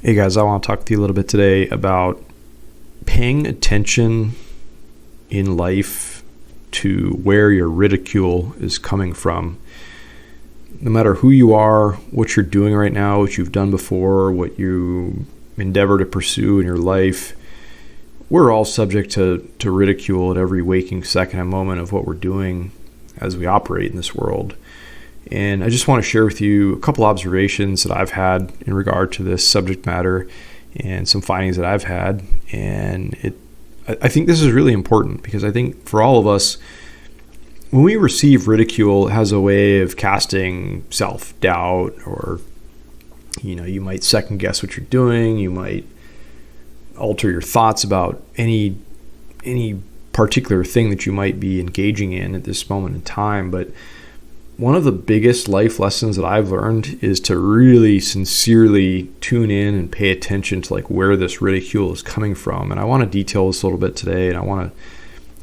Hey guys, I want to talk to you a little bit today about paying attention in life to where your ridicule is coming from. No matter who you are, what you're doing right now, what you've done before, what you endeavor to pursue in your life, we're all subject to ridicule at every waking second and moment of what we're doing as we operate in this world. And I just want to share with you a couple observations that I've had in regard to this subject matter and some findings that I've had. And I think this is really important because I think for all of us, when we receive ridicule, it has a way of casting self-doubt, or, you might second guess what you're doing. You might alter your thoughts about any particular thing that you might be engaging in at this moment in time. But one of the biggest life lessons that I've learned is to really sincerely tune in and pay attention to where this ridicule is coming from. And I want to detail this a little bit today, and I want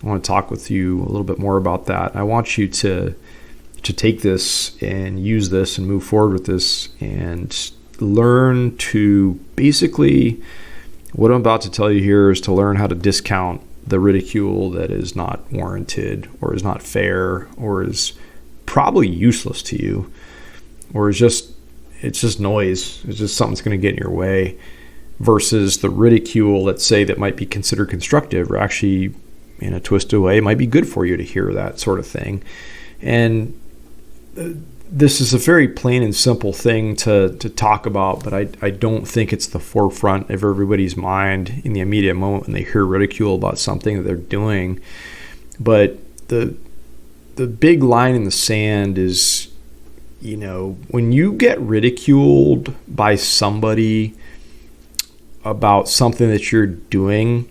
to talk with you a little bit more about that. I want you to take this and use this and move forward with this and learn to basically, what I'm about to tell you here is to learn how to discount the ridicule that is not warranted or is not fair or is probably useless to you, or it's just noise. It's just something that's going to get in your way, versus the ridicule, let's say, that might be considered constructive, or actually in a twisted way, it might be good for you to hear that sort of thing. And this is a very plain and simple thing to talk about, but I don't think it's the forefront of everybody's mind in the immediate moment when they hear ridicule about something that they're doing. But the big line in the sand is, when you get ridiculed by somebody about something that you're doing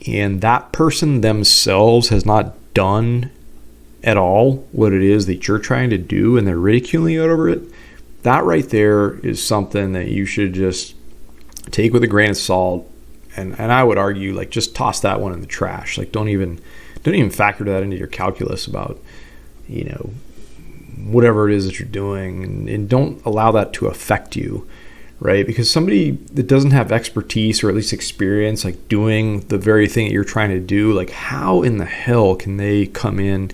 and that person themselves has not done at all what it is that you're trying to do and they're ridiculing you over it, that right there is something that you should just take with a grain of salt. And I would argue, just toss that one in the trash. Don't even factor that into your calculus about, whatever it is that you're doing, and don't allow that to affect you, right? Because somebody that doesn't have expertise or at least experience, doing the very thing that you're trying to do, how in the hell can they come in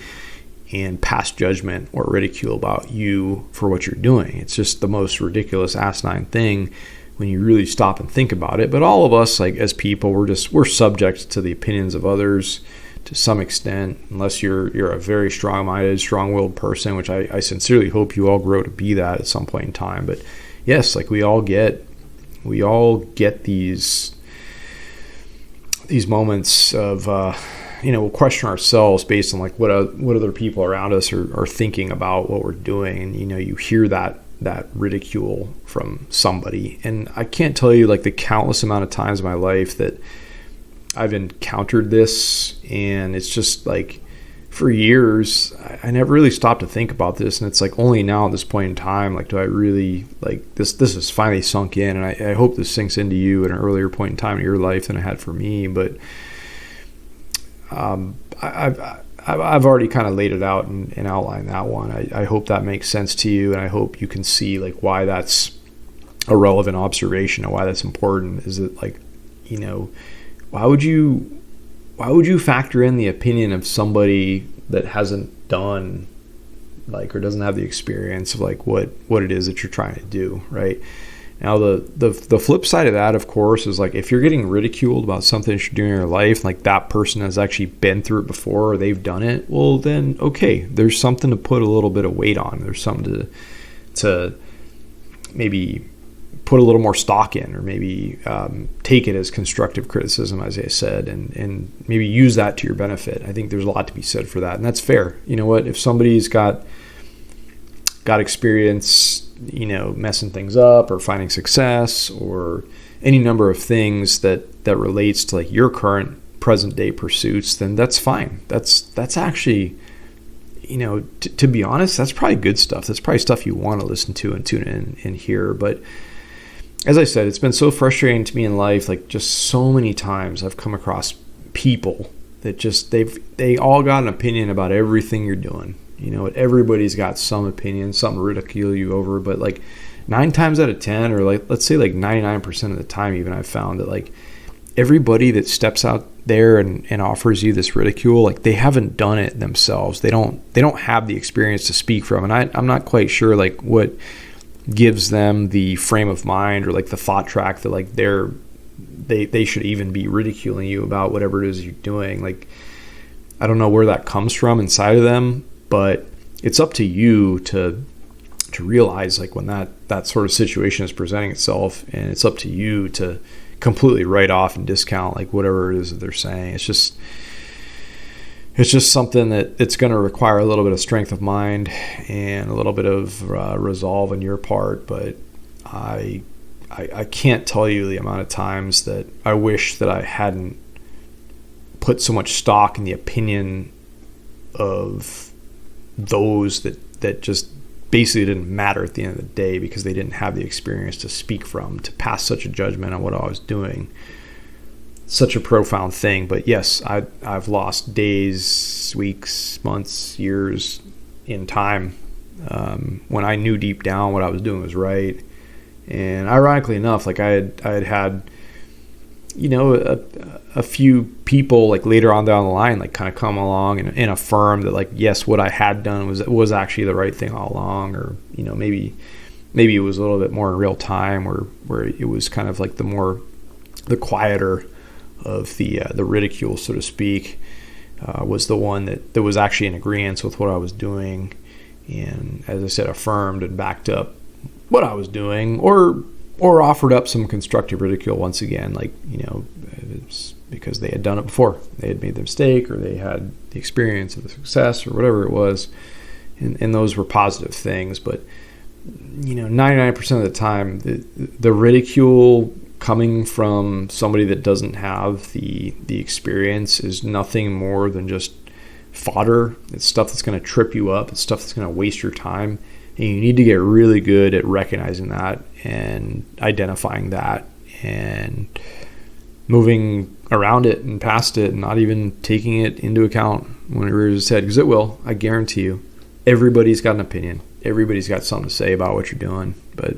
and pass judgment or ridicule about you for what you're doing? It's just the most ridiculous, asinine thing when you really stop and think about it. But all of us, as people, we're subject to the opinions of others to some extent, unless you're a very strong-minded, strong-willed person, which I sincerely hope you all grow to be that at some point in time. But yes, we all get these moments of we'll question ourselves based on what other people around us are thinking about what we're doing, and you hear that ridicule from somebody. And I can't tell you the countless amount of times in my life that I've encountered this, and it's just for years I never really stopped to think about this, and it's only now at this point in time do I really this has finally sunk in, and I hope this sinks into you at an earlier point in time in your life than it had for me. But I've already kind of laid it out and outlined that one. I hope that makes sense to you, and I hope you can see why that's a relevant observation and why that's important. Is it why would you factor in the opinion of somebody that hasn't done or doesn't have the experience of what it is that you're trying to do, right? Now the flip side of that, of course, is if you're getting ridiculed about something that you're doing in your life, that person has actually been through it before or they've done it, well then okay, there's something to put a little bit of weight on. There's something to maybe put a little more stock in, or maybe take it as constructive criticism, as I said, and maybe use that to your benefit. I think there's a lot to be said for that, and that's fair. You know what? If somebody's got experience, messing things up or finding success or any number of things that relates to your current present day pursuits, then that's fine. That's actually, to be honest, that's probably good stuff. That's probably stuff you want to listen to and tune in and hear. But as I said, it's been so frustrating to me in life. Just so many times I've come across people that just they all got an opinion about everything you're doing. Everybody's got some opinion, something to ridicule you over, but 9 times out of 10, or like, let's say like 99% of the time, even, I've found that like everybody that steps out there and offers you this ridicule, like they haven't done it themselves. They don't have the experience to speak from. And I'm not quite sure like what gives them the frame of mind or like the thought track that like they should even be ridiculing you about whatever it is you're doing. Like, I don't know where that comes from inside of them, but it's up to you to realize like when that sort of situation is presenting itself, and it's up to you to completely write off and discount like whatever it is that they're saying. It's just something that it's going to require a little bit of strength of mind and a little bit of resolve on your part. But I can't tell you the amount of times that I wish that I hadn't put so much stock in the opinion of those that just basically didn't matter at the end of the day, because they didn't have the experience to speak from, to pass such a judgment on what I was doing. Such a profound thing. But yes, I've lost days, weeks, months, years in time when I knew deep down what I was doing was right. And ironically enough, like I had you know, a few people like later on down the line like kind of come along and affirm that like, yes, what I had done was actually the right thing all along. Or, you know, maybe it was a little bit more in real time, where it was kind of like the quieter of the ridicule, so to speak, was the one that was actually in agreement with what I was doing, and, as I said, affirmed and backed up what I was doing, or offered up some constructive ridicule once again, like, you know, it's because they had done it before. They had made the mistake, or they had the experience of the success, or whatever it was, and those were positive things. But, you know, 99% of the time, the ridicule coming from somebody that doesn't have the experience is nothing more than just fodder. It's stuff that's going to trip you up. It's stuff that's going to waste your time. And you need to get really good at recognizing that and identifying that and moving around it and past it, and not even taking it into account when it rears its head, because it will. I guarantee you, everybody's got an opinion. Everybody's got something to say about what you're doing, but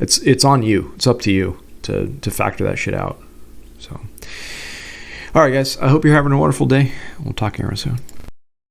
it's on you. It's up to you to factor that shit out. So, all right, guys, I hope you're having a wonderful day. We'll talk again soon.